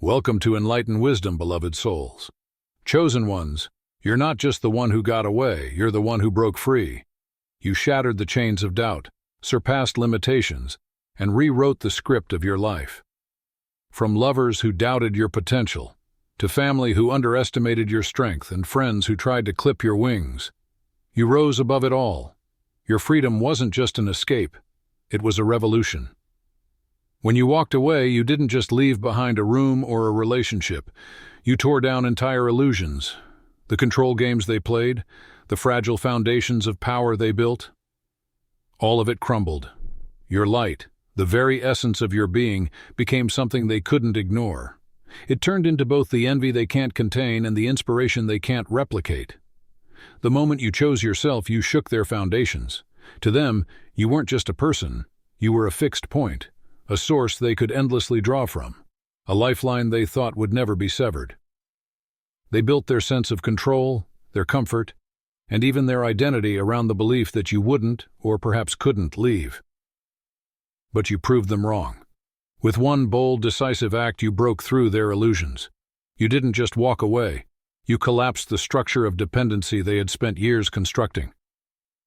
Welcome to Enlighten Wisdom, beloved souls. Chosen ones, you're not just the one who got away, you're the one who broke free. You shattered the chains of doubt, surpassed limitations, and rewrote the script of your life. From lovers who doubted your potential, to family who underestimated your strength and friends who tried to clip your wings, you rose above it all. Your freedom wasn't just an escape, it was a revolution. When you walked away, you didn't just leave behind a room or a relationship. You tore down entire illusions, the control games they played, the fragile foundations of power they built. All of it crumbled. Your light, the very essence of your being, became something they couldn't ignore. It turned into both the envy they can't contain and the inspiration they can't replicate. The moment you chose yourself, you shook their foundations. To them, you weren't just a person, you were a fixed point, a source they could endlessly draw from, a lifeline they thought would never be severed. They built their sense of control, their comfort, and even their identity around the belief that you wouldn't, or perhaps couldn't, leave. But you proved them wrong. With one bold, decisive act, you broke through their illusions. You didn't just walk away. You collapsed the structure of dependency they had spent years constructing.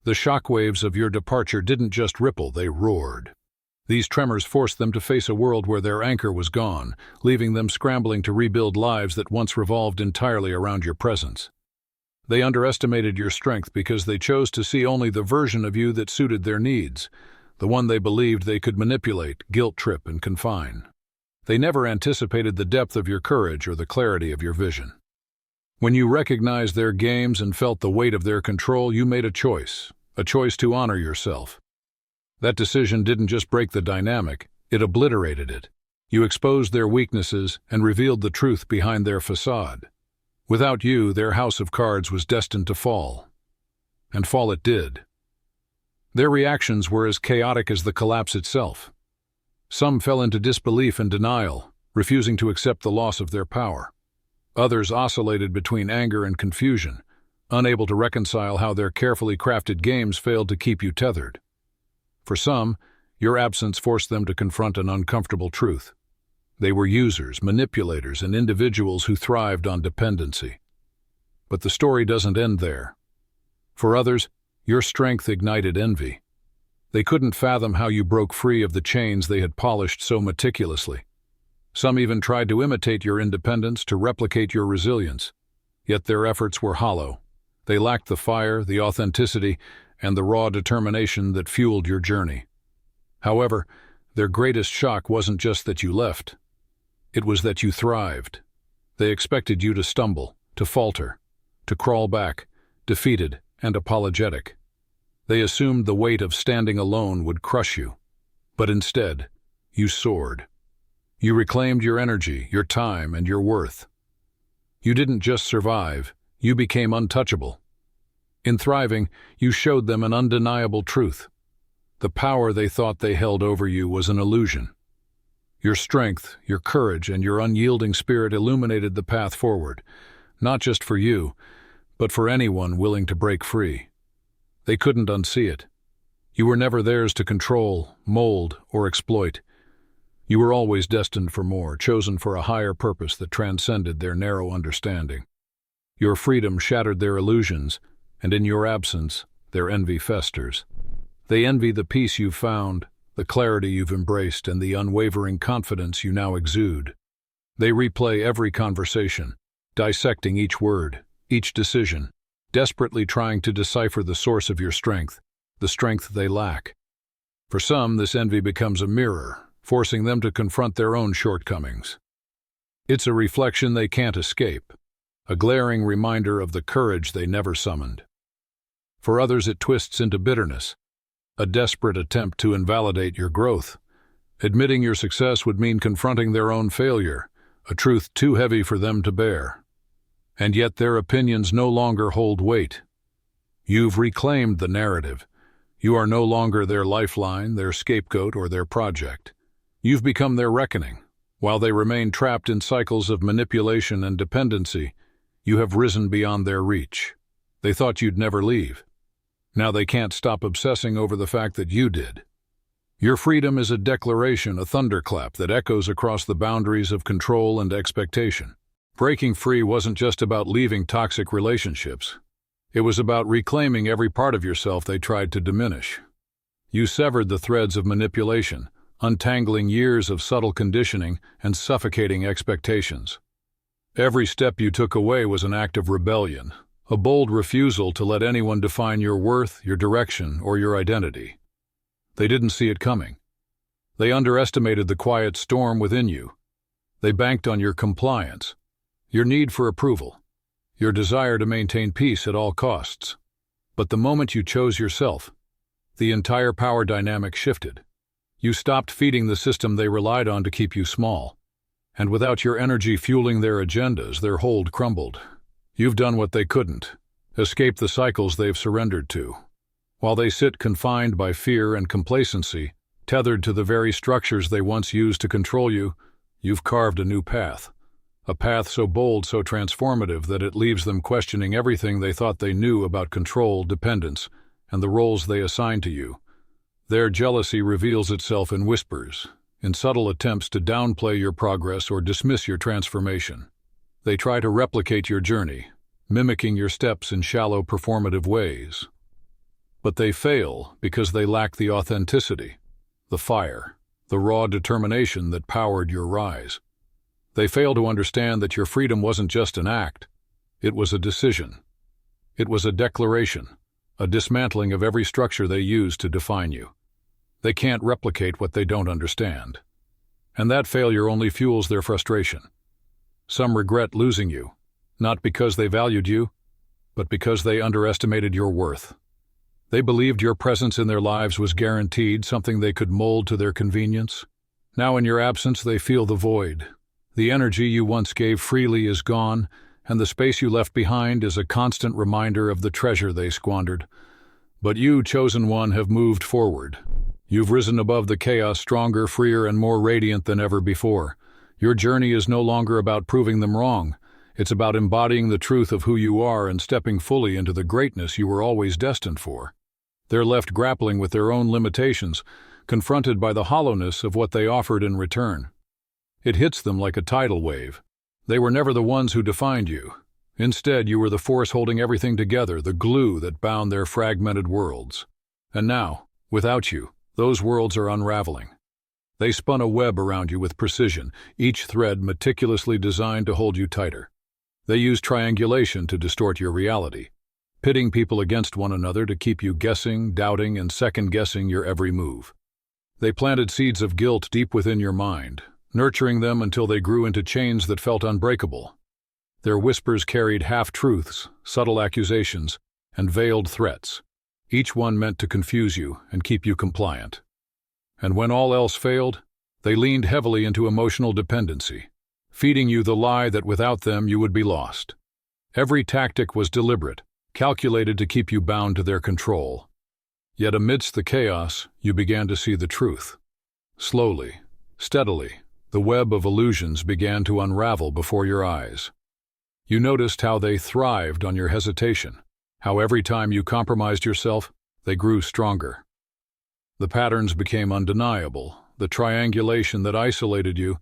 The shockwaves of your departure didn't just ripple, they roared. These tremors forced them to face a world where their anchor was gone, leaving them scrambling to rebuild lives that once revolved entirely around your presence. They underestimated your strength because they chose to see only the version of you that suited their needs, the one they believed they could manipulate, guilt-trip, and confine. They never anticipated the depth of your courage or the clarity of your vision. When you recognized their games and felt the weight of their control, you made a choice to honor yourself. That decision didn't just break the dynamic, it obliterated it. You exposed their weaknesses and revealed the truth behind their facade. Without you, their house of cards was destined to fall. And fall it did. Their reactions were as chaotic as the collapse itself. Some fell into disbelief and denial, refusing to accept the loss of their power. Others oscillated between anger and confusion, unable to reconcile how their carefully crafted games failed to keep you tethered. For some, your absence forced them to confront an uncomfortable truth. They were users, manipulators, and individuals who thrived on dependency. But the story doesn't end there. For others, your strength ignited envy. They couldn't fathom how you broke free of the chains they had polished so meticulously. Some even tried to imitate your independence, to replicate your resilience. Yet their efforts were hollow. They lacked the fire, the authenticity, and the raw determination that fueled your journey. However, their greatest shock wasn't just that you left. It was that you thrived. They expected you to stumble, to falter, to crawl back, defeated and apologetic. They assumed the weight of standing alone would crush you. But instead, you soared. You reclaimed your energy, your time, and your worth. You didn't just survive, you became untouchable. In thriving, you showed them an undeniable truth. The power they thought they held over you was an illusion. Your strength, your courage, and your unyielding spirit illuminated the path forward, not just for you, but for anyone willing to break free. They couldn't unsee it. You were never theirs to control, mold, or exploit. You were always destined for more, chosen for a higher purpose that transcended their narrow understanding. Your freedom shattered their illusions, and in your absence, their envy festers. They envy the peace you've found, the clarity you've embraced, and the unwavering confidence you now exude. They replay every conversation, dissecting each word, each decision, desperately trying to decipher the source of your strength, the strength they lack. For some, this envy becomes a mirror, forcing them to confront their own shortcomings. It's a reflection they can't escape, a glaring reminder of the courage they never summoned. For others, it twists into bitterness, a desperate attempt to invalidate your growth. Admitting your success would mean confronting their own failure, a truth too heavy for them to bear. And yet their opinions no longer hold weight. You've reclaimed the narrative. You are no longer their lifeline, their scapegoat, or their project. You've become their reckoning. While they remain trapped in cycles of manipulation and dependency, you have risen beyond their reach. They thought you'd never leave. Now they can't stop obsessing over the fact that you did. Your freedom is a declaration, a thunderclap that echoes across the boundaries of control and expectation. Breaking free wasn't just about leaving toxic relationships. It was about reclaiming every part of yourself they tried to diminish. You severed the threads of manipulation, untangling years of subtle conditioning and suffocating expectations. Every step you took away was an act of rebellion, a bold refusal to let anyone define your worth, your direction, or your identity. They didn't see it coming. They underestimated the quiet storm within you. They banked on your compliance, your need for approval, your desire to maintain peace at all costs. But the moment you chose yourself, the entire power dynamic shifted. You stopped feeding the system they relied on to keep you small. And without your energy fueling their agendas, their hold crumbled. You've done what they couldn't, escape the cycles they've surrendered to. While they sit confined by fear and complacency, tethered to the very structures they once used to control you, you've carved a new path. A path so bold, so transformative that it leaves them questioning everything they thought they knew about control, dependence, and the roles they assigned to you. Their jealousy reveals itself in whispers, in subtle attempts to downplay your progress or dismiss your transformation. They try to replicate your journey, mimicking your steps in shallow, performative ways. But they fail because they lack the authenticity, the fire, the raw determination that powered your rise. They fail to understand that your freedom wasn't just an act, it was a decision. It was a declaration, a dismantling of every structure they used to define you. They can't replicate what they don't understand. And that failure only fuels their frustration. Some regret losing you, not because they valued you, but because they underestimated your worth. They believed your presence in their lives was guaranteed, something they could mold to their convenience. Now in your absence they feel the void. The energy you once gave freely is gone, and the space you left behind is a constant reminder of the treasure they squandered. But you, chosen one, have moved forward. You've risen above the chaos, stronger, freer, and more radiant than ever before. Your journey is no longer about proving them wrong. It's about embodying the truth of who you are and stepping fully into the greatness you were always destined for. They're left grappling with their own limitations, confronted by the hollowness of what they offered in return. It hits them like a tidal wave. They were never the ones who defined you. Instead, you were the force holding everything together, the glue that bound their fragmented worlds. And now, without you, those worlds are unraveling. They spun a web around you with precision, each thread meticulously designed to hold you tighter. They used triangulation to distort your reality, pitting people against one another to keep you guessing, doubting, and second-guessing your every move. They planted seeds of guilt deep within your mind, nurturing them until they grew into chains that felt unbreakable. Their whispers carried half-truths, subtle accusations, and veiled threats, each one meant to confuse you and keep you compliant. And when all else failed, they leaned heavily into emotional dependency, feeding you the lie that without them you would be lost. Every tactic was deliberate, calculated to keep you bound to their control. Yet amidst the chaos, you began to see the truth. Slowly, steadily, the web of illusions began to unravel before your eyes. You noticed how they thrived on your hesitation, how every time you compromised yourself, they grew stronger. The patterns became undeniable, the triangulation that isolated you,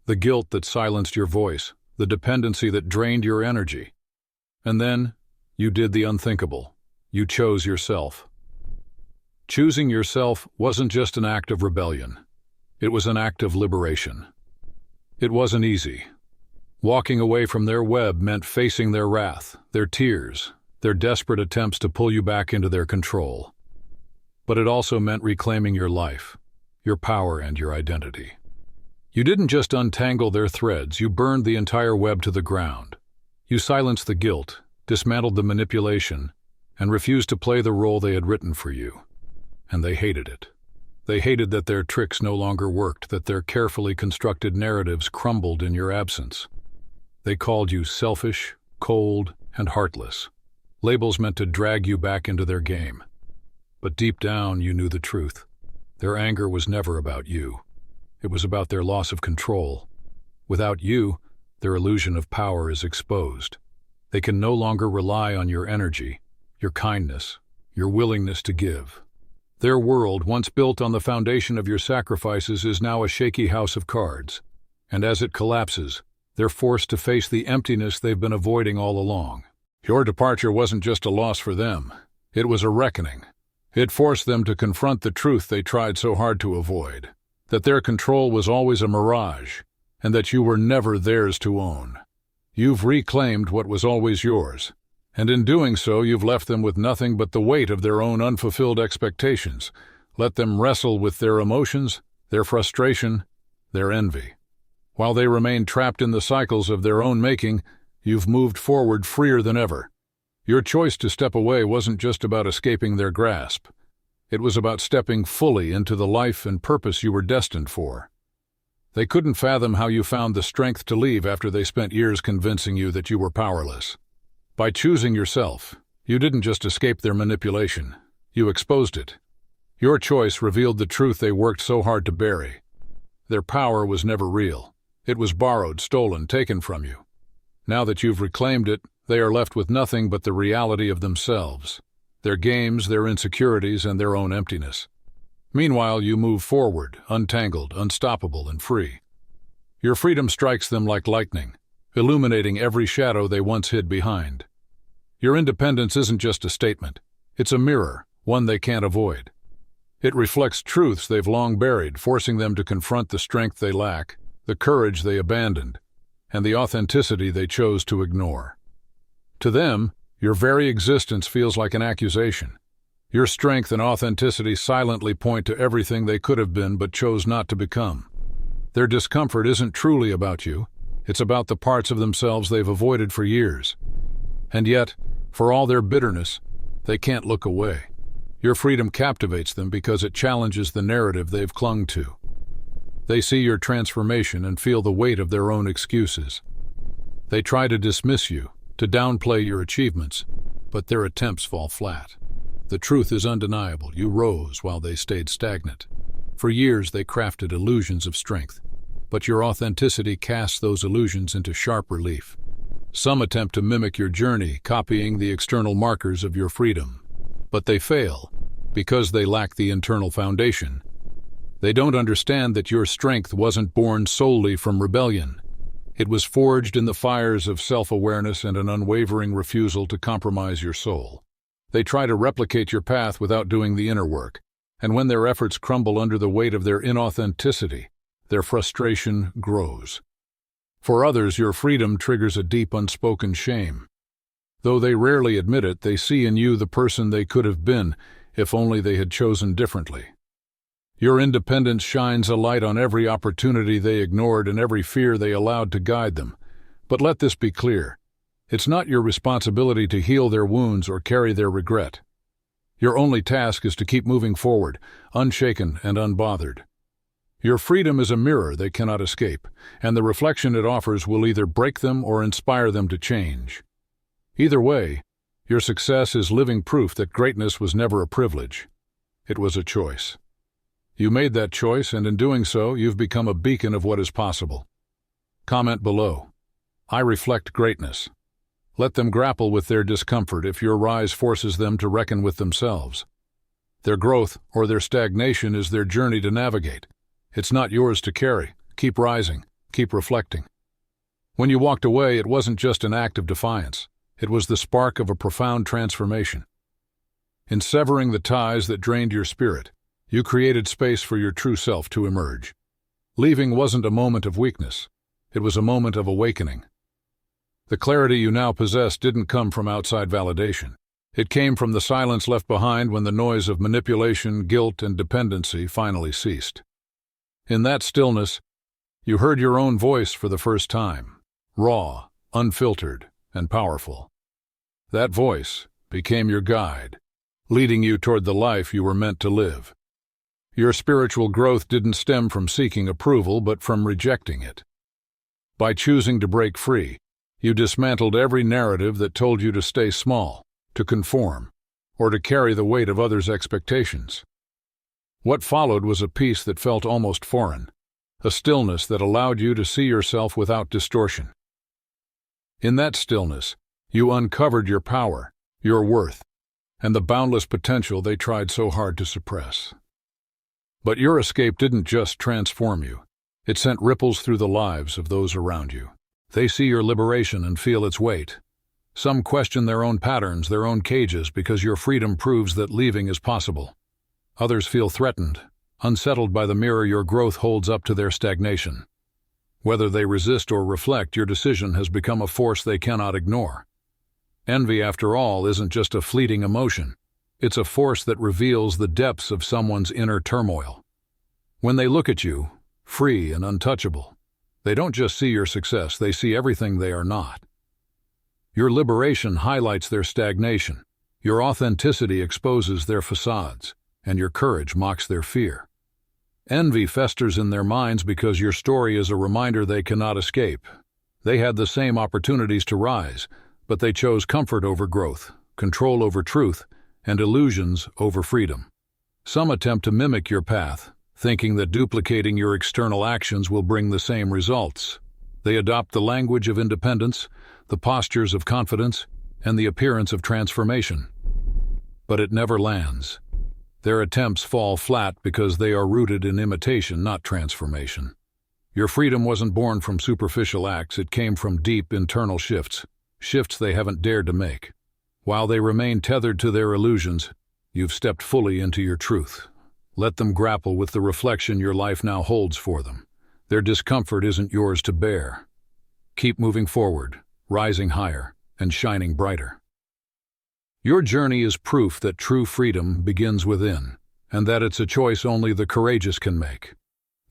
the guilt that silenced your voice, the dependency that drained your energy. And then, you did the unthinkable. You chose yourself. Choosing yourself wasn't just an act of rebellion. It was an act of liberation. It wasn't easy. Walking away from their web meant facing their wrath, their tears, their desperate attempts to pull you back into their control. But it also meant reclaiming your life, your power, and your identity. You didn't just untangle their threads, you burned the entire web to the ground. You silenced the guilt, dismantled the manipulation, and refused to play the role they had written for you. And they hated it. They hated that their tricks no longer worked, that their carefully constructed narratives crumbled in your absence. They called you selfish, cold, and heartless, labels meant to drag you back into their game. But deep down, you knew the truth. Their anger was never about you. It was about their loss of control. Without you, their illusion of power is exposed. They can no longer rely on your energy, your kindness, your willingness to give. Their world, once built on the foundation of your sacrifices, is now a shaky house of cards. And as it collapses, they're forced to face the emptiness they've been avoiding all along. Your departure wasn't just a loss for them. It was a reckoning. It forced them to confront the truth they tried so hard to avoid, that their control was always a mirage, and that you were never theirs to own. You've reclaimed what was always yours, and in doing so you've left them with nothing but the weight of their own unfulfilled expectations. Let them wrestle with their emotions, their frustration, their envy. While they remain trapped in the cycles of their own making, you've moved forward freer than ever. Your choice to step away wasn't just about escaping their grasp. It was about stepping fully into the life and purpose you were destined for. They couldn't fathom how you found the strength to leave after they spent years convincing you that you were powerless. By choosing yourself, you didn't just escape their manipulation, you exposed it. Your choice revealed the truth they worked so hard to bury. Their power was never real. It was borrowed, stolen, taken from you. Now that you've reclaimed it, they are left with nothing but the reality of themselves, their games, their insecurities, and their own emptiness. Meanwhile, you move forward, untangled, unstoppable, and free. Your freedom strikes them like lightning, illuminating every shadow they once hid behind. Your independence isn't just a statement. It's a mirror, one they can't avoid. It reflects truths they've long buried, forcing them to confront the strength they lack, the courage they abandoned, and the authenticity they chose to ignore. To them, your very existence feels like an accusation. Your strength and authenticity silently point to everything they could have been but chose not to become. Their discomfort isn't truly about you. It's about the parts of themselves they've avoided for years. And yet, for all their bitterness, they can't look away. Your freedom captivates them because it challenges the narrative they've clung to. They see your transformation and feel the weight of their own excuses. They try to dismiss you, to downplay your achievements, but their attempts fall flat. The truth is undeniable. You rose while they stayed stagnant. For years they crafted illusions of strength, but your authenticity casts those illusions into sharp relief. Some attempt to mimic your journey, copying the external markers of your freedom. But they fail, because they lack the internal foundation. They don't understand that your strength wasn't born solely from rebellion. It was forged in the fires of self-awareness and an unwavering refusal to compromise your soul. They try to replicate your path without doing the inner work, and when their efforts crumble under the weight of their inauthenticity, their frustration grows. For others, your freedom triggers a deep unspoken shame. Though they rarely admit it, they see in you the person they could have been if only they had chosen differently. Your independence shines a light on every opportunity they ignored and every fear they allowed to guide them. But let this be clear. It's not your responsibility to heal their wounds or carry their regret. Your only task is to keep moving forward, unshaken and unbothered. Your freedom is a mirror they cannot escape, and the reflection it offers will either break them or inspire them to change. Either way, your success is living proof that greatness was never a privilege. It was a choice. You made that choice, and in doing so, you've become a beacon of what is possible. Comment below. I reflect greatness. Let them grapple with their discomfort if your rise forces them to reckon with themselves. Their growth or their stagnation is their journey to navigate. It's not yours to carry. Keep rising. Keep reflecting. When you walked away, it wasn't just an act of defiance. It was the spark of a profound transformation. In severing the ties that drained your spirit, you created space for your true self to emerge. Leaving wasn't a moment of weakness. It was a moment of awakening. The clarity you now possess didn't come from outside validation. It came from the silence left behind when the noise of manipulation, guilt, and dependency finally ceased. In that stillness, you heard your own voice for the first time, raw, unfiltered, and powerful. That voice became your guide, leading you toward the life you were meant to live. Your spiritual growth didn't stem from seeking approval, but from rejecting it. By choosing to break free, you dismantled every narrative that told you to stay small, to conform, or to carry the weight of others' expectations. What followed was a peace that felt almost foreign, a stillness that allowed you to see yourself without distortion. In that stillness, you uncovered your power, your worth, and the boundless potential they tried so hard to suppress. But your escape didn't just transform you. It sent ripples through the lives of those around you. They see your liberation and feel its weight. Some question their own patterns, their own cages, because your freedom proves that leaving is possible. Others feel threatened, unsettled by the mirror your growth holds up to their stagnation. Whether they resist or reflect, your decision has become a force they cannot ignore. Envy, after all, isn't just a fleeting emotion. It's a force that reveals the depths of someone's inner turmoil. When they look at you, free and untouchable, they don't just see your success, they see everything they are not. Your liberation highlights their stagnation, your authenticity exposes their facades, and your courage mocks their fear. Envy festers in their minds because your story is a reminder they cannot escape. They had the same opportunities to rise, but they chose comfort over growth, control over truth, and illusions over freedom. Some attempt to mimic your path, thinking that duplicating your external actions will bring the same results. They adopt the language of independence, the postures of confidence, and the appearance of transformation. But it never lands. Their attempts fall flat because they are rooted in imitation, not transformation. Your freedom wasn't born from superficial acts, it came from deep internal shifts they haven't dared to make. While they remain tethered to their illusions, you've stepped fully into your truth. Let them grapple with the reflection your life now holds for them. Their discomfort isn't yours to bear. Keep moving forward, rising higher, and shining brighter. Your journey is proof that true freedom begins within, and that it's a choice only the courageous can make.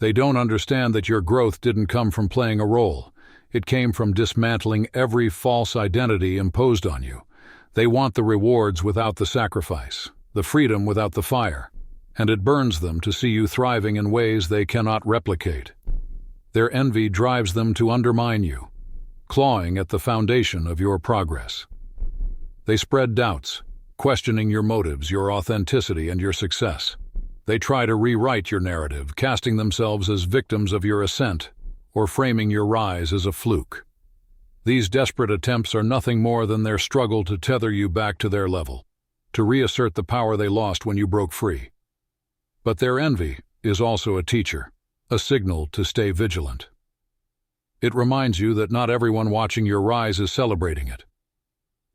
They don't understand that your growth didn't come from playing a role. It came from dismantling every false identity imposed on you. They want the rewards without the sacrifice, the freedom without the fire, and it burns them to see you thriving in ways they cannot replicate. Their envy drives them to undermine you, clawing at the foundation of your progress. They spread doubts, questioning your motives, your authenticity, and your success. They try to rewrite your narrative, casting themselves as victims of your ascent, or framing your rise as a fluke. These desperate attempts are nothing more than their struggle to tether you back to their level, to reassert the power they lost when you broke free. But their envy is also a teacher, a signal to stay vigilant. It reminds you that not everyone watching your rise is celebrating it.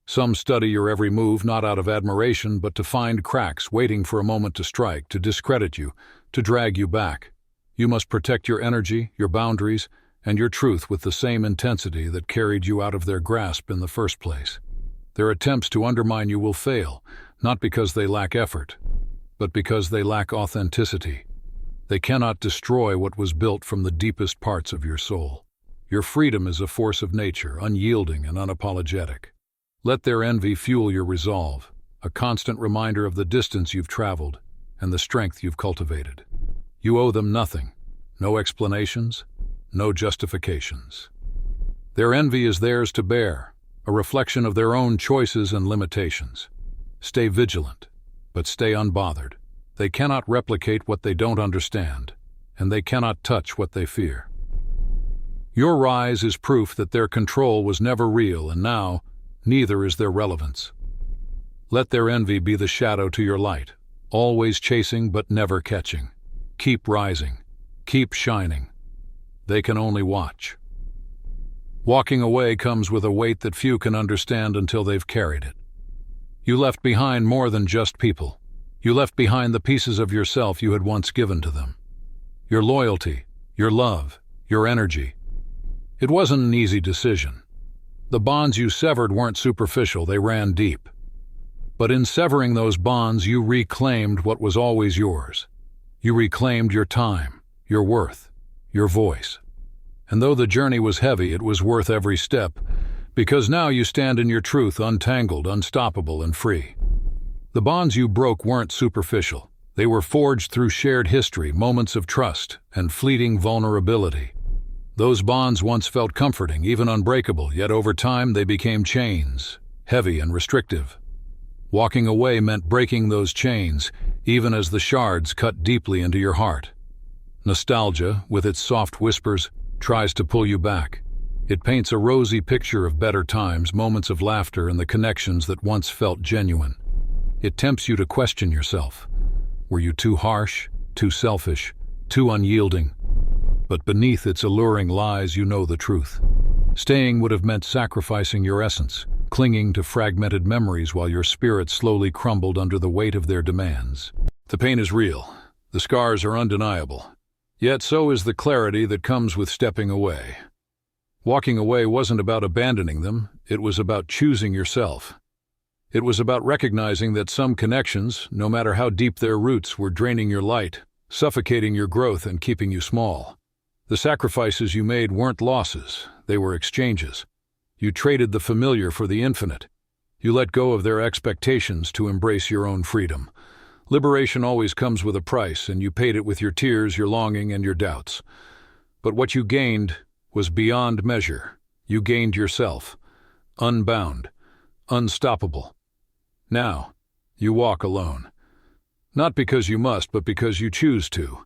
Some study your every move not out of admiration but to find cracks waiting for a moment to strike, to discredit you, to drag you back. You must protect your energy, your boundaries, and your truth with the same intensity that carried you out of their grasp in the first place. Their attempts to undermine you will fail, not because they lack effort, but because they lack authenticity. They cannot destroy what was built from the deepest parts of your soul. Your freedom is a force of nature, unyielding and unapologetic. Let their envy fuel your resolve, a constant reminder of the distance you've traveled and the strength you've cultivated. You owe them nothing, no explanations, no justifications. Their envy is theirs to bear, a reflection of their own choices and limitations. Stay vigilant, but stay unbothered. They cannot replicate what they don't understand, and they cannot touch what they fear. Your rise is proof that their control was never real, and now, neither is their relevance. Let their envy be the shadow to your light, always chasing but never catching. Keep rising, keep shining. They can only watch. Walking away comes with a weight that few can understand until they've carried it. You left behind more than just people. You left behind the pieces of yourself you had once given to them. Your loyalty, your love, your energy. It wasn't an easy decision. The bonds you severed weren't superficial, they ran deep. But in severing those bonds, you reclaimed what was always yours. You reclaimed your time, your worth, your voice. And though the journey was heavy, it was worth every step, because now you stand in your truth, untangled, unstoppable, and free. The bonds you broke weren't superficial. They were forged through shared history, moments of trust, and fleeting vulnerability. Those bonds once felt comforting, even unbreakable, yet over time they became chains, heavy and restrictive. Walking away meant breaking those chains, even as the shards cut deeply into your heart. Nostalgia, with its soft whispers, tries to pull you back. It paints a rosy picture of better times, moments of laughter, and the connections that once felt genuine. It tempts you to question yourself. Were you too harsh, too selfish, too unyielding? But beneath its alluring lies you know the truth. Staying would have meant sacrificing your essence, clinging to fragmented memories while your spirit slowly crumbled under the weight of their demands. The pain is real. The scars are undeniable. Yet so is the clarity that comes with stepping away. Walking away wasn't about abandoning them, it was about choosing yourself. It was about recognizing that some connections, no matter how deep their roots, were draining your light, suffocating your growth and keeping you small. The sacrifices you made weren't losses, they were exchanges. You traded the familiar for the infinite. You let go of their expectations to embrace your own freedom. Liberation always comes with a price, and you paid it with your tears, your longing, and your doubts. But what you gained was beyond measure. You gained yourself, unbound, unstoppable. Now, you walk alone. Not because you must, but because you choose to.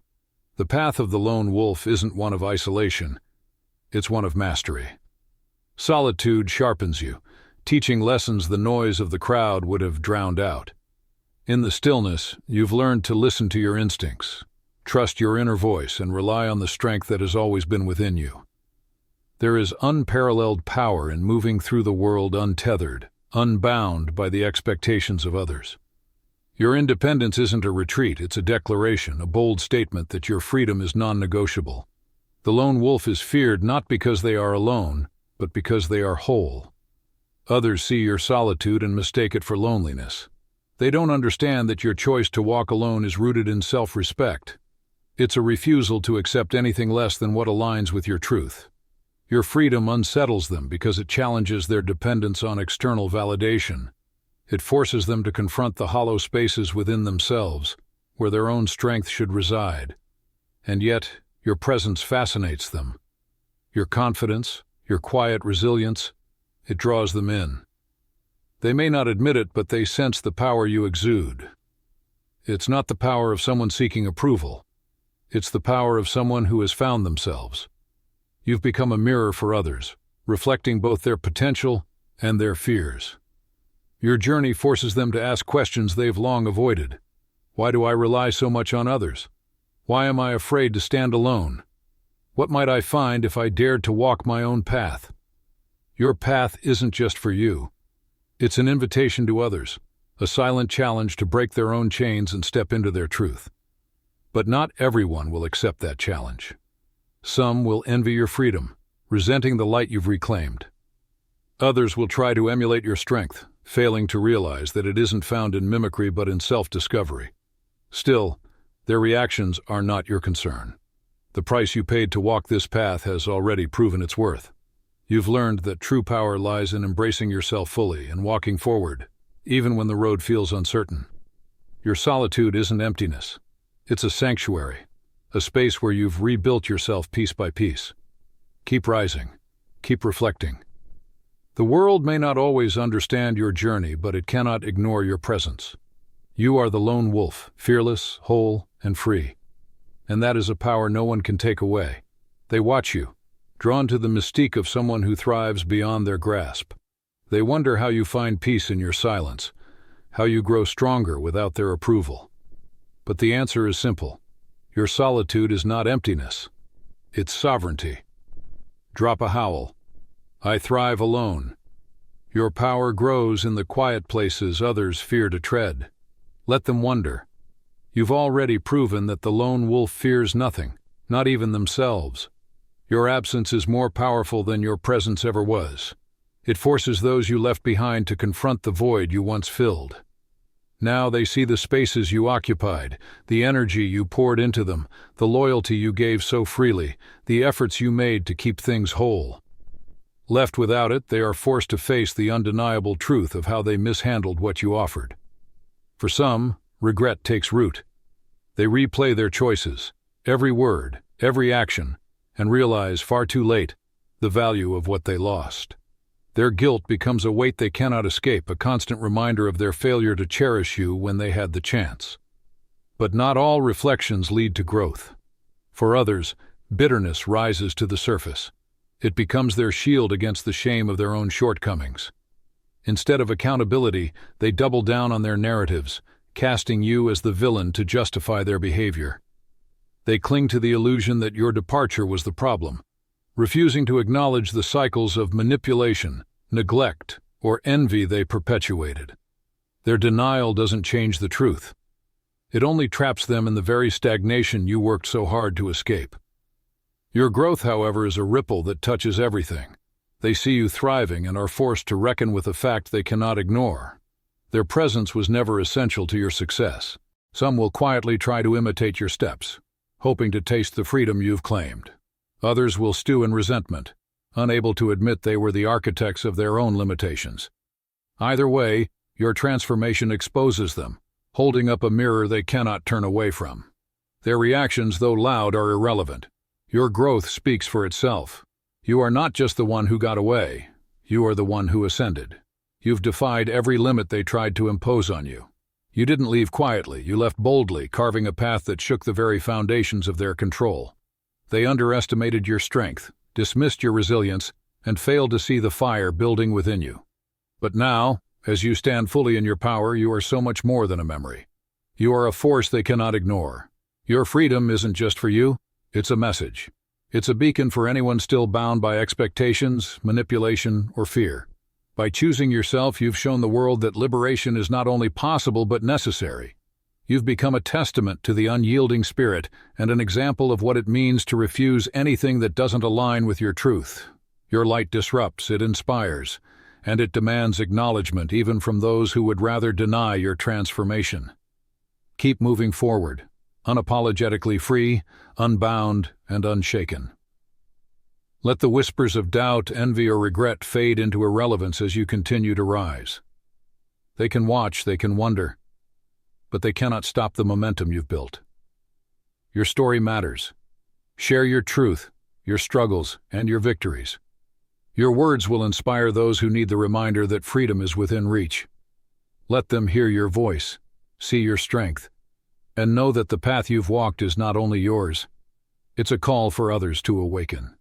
The path of the lone wolf isn't one of isolation. It's one of mastery. Solitude sharpens you, teaching lessons the noise of the crowd would have drowned out. In the stillness, you've learned to listen to your instincts, trust your inner voice, and rely on the strength that has always been within you. There is unparalleled power in moving through the world untethered, unbound by the expectations of others. Your independence isn't a retreat, it's a declaration, a bold statement that your freedom is non-negotiable. The lone wolf is feared not because they are alone, but because they are whole. Others see your solitude and mistake it for loneliness. They don't understand that your choice to walk alone is rooted in self-respect. It's a refusal to accept anything less than what aligns with your truth. Your freedom unsettles them because it challenges their dependence on external validation. It forces them to confront the hollow spaces within themselves, where their own strength should reside. And yet, your presence fascinates them. Your confidence, your quiet resilience, it draws them in. They may not admit it, but they sense the power you exude. It's not the power of someone seeking approval. It's the power of someone who has found themselves. You've become a mirror for others, reflecting both their potential and their fears. Your journey forces them to ask questions they've long avoided. Why do I rely so much on others? Why am I afraid to stand alone? What might I find if I dared to walk my own path? Your path isn't just for you. It's an invitation to others, a silent challenge to break their own chains and step into their truth. But not everyone will accept that challenge. Some will envy your freedom, resenting the light you've reclaimed. Others will try to emulate your strength, failing to realize that it isn't found in mimicry but in self-discovery. Still, their reactions are not your concern. The price you paid to walk this path has already proven its worth. You've learned that true power lies in embracing yourself fully and walking forward, even when the road feels uncertain. Your solitude isn't emptiness. It's a sanctuary, a space where you've rebuilt yourself piece by piece. Keep rising. Keep reflecting. The world may not always understand your journey, but it cannot ignore your presence. You are the lone wolf, fearless, whole, and free. And that is a power no one can take away. They watch you, drawn to the mystique of someone who thrives beyond their grasp. They wonder how you find peace in your silence, how you grow stronger without their approval. But the answer is simple. Your solitude is not emptiness. It's sovereignty. Drop a howl. I thrive alone. Your power grows in the quiet places others fear to tread. Let them wonder. You've already proven that the lone wolf fears nothing, not even themselves. Your absence is more powerful than your presence ever was. It forces those you left behind to confront the void you once filled. Now they see the spaces you occupied, the energy you poured into them, the loyalty you gave so freely, the efforts you made to keep things whole. Left without it, they are forced to face the undeniable truth of how they mishandled what you offered. For some, regret takes root. They replay their choices, every word, every action, and realize far too late the value of what they lost. Their guilt becomes a weight they cannot escape, a constant reminder of their failure to cherish you when they had the chance. But not all reflections lead to growth. For others, bitterness rises to the surface. It becomes their shield against the shame of their own shortcomings. Instead of accountability, they double down on their narratives, casting you as the villain to justify their behavior. They cling to the illusion that your departure was the problem, refusing to acknowledge the cycles of manipulation, neglect, or envy they perpetuated. Their denial doesn't change the truth. It only traps them in the very stagnation you worked so hard to escape. Your growth, however, is a ripple that touches everything. They see you thriving and are forced to reckon with a fact they cannot ignore. Their presence was never essential to your success. Some will quietly try to imitate your steps, hoping to taste the freedom you've claimed. Others will stew in resentment, unable to admit they were the architects of their own limitations. Either way, your transformation exposes them, holding up a mirror they cannot turn away from. Their reactions, though loud, are irrelevant. Your growth speaks for itself. You are not just the one who got away. You are the one who ascended. You've defied every limit they tried to impose on you. You didn't leave quietly. You left boldly, carving a path that shook the very foundations of their control. They underestimated your strength, dismissed your resilience, and failed to see the fire building within you. But now, as you stand fully in your power, you are so much more than a memory. You are a force they cannot ignore. Your freedom isn't just for you, it's a message. It's a beacon for anyone still bound by expectations, manipulation, or fear. By choosing yourself, you've shown the world that liberation is not only possible but necessary. You've become a testament to the unyielding spirit and an example of what it means to refuse anything that doesn't align with your truth. Your light disrupts, it inspires, and it demands acknowledgement even from those who would rather deny your transformation. Keep moving forward, unapologetically free, unbound, and unshaken. Let the whispers of doubt, envy, or regret fade into irrelevance as you continue to rise. They can watch, they can wonder, but they cannot stop the momentum you've built. Your story matters. Share your truth, your struggles, and your victories. Your words will inspire those who need the reminder that freedom is within reach. Let them hear your voice, see your strength, and know that the path you've walked is not only yours, it's a call for others to awaken.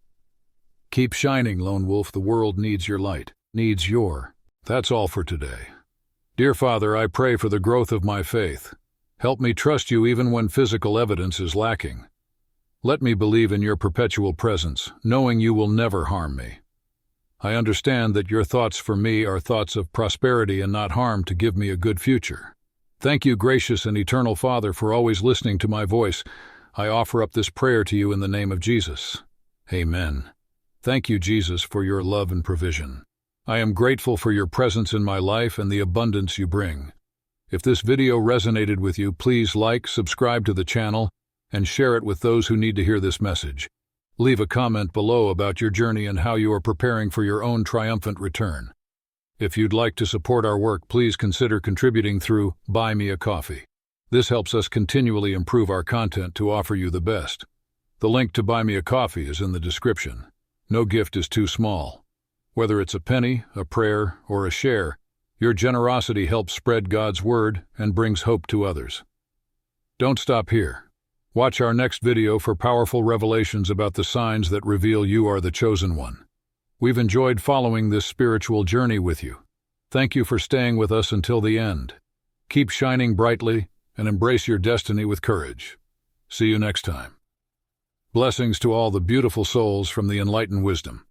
Keep shining, Lone Wolf. The world needs your light, needs your. That's all for today. Dear Father, I pray for the growth of my faith. Help me trust you even when physical evidence is lacking. Let me believe in your perpetual presence, knowing you will never harm me. I understand that your thoughts for me are thoughts of prosperity and not harm, to give me a good future. Thank you, gracious and eternal Father, for always listening to my voice. I offer up this prayer to you in the name of Jesus. Amen. Thank you, Jesus, for your love and provision. I am grateful for your presence in my life and the abundance you bring. If this video resonated with you, please like, subscribe to the channel, and share it with those who need to hear this message. Leave a comment below about your journey and how you are preparing for your own triumphant return. If you'd like to support our work, please consider contributing through Buy Me a Coffee. This helps us continually improve our content to offer you the best. The link to Buy Me a Coffee is in the description. No gift is too small. Whether it's a penny, a prayer, or a share, your generosity helps spread God's word and brings hope to others. Don't stop here. Watch our next video for powerful revelations about the signs that reveal you are the chosen one. We've enjoyed following this spiritual journey with you. Thank you for staying with us until the end. Keep shining brightly and embrace your destiny with courage. See you next time. Blessings to all the beautiful souls from the Enlighten wisdom.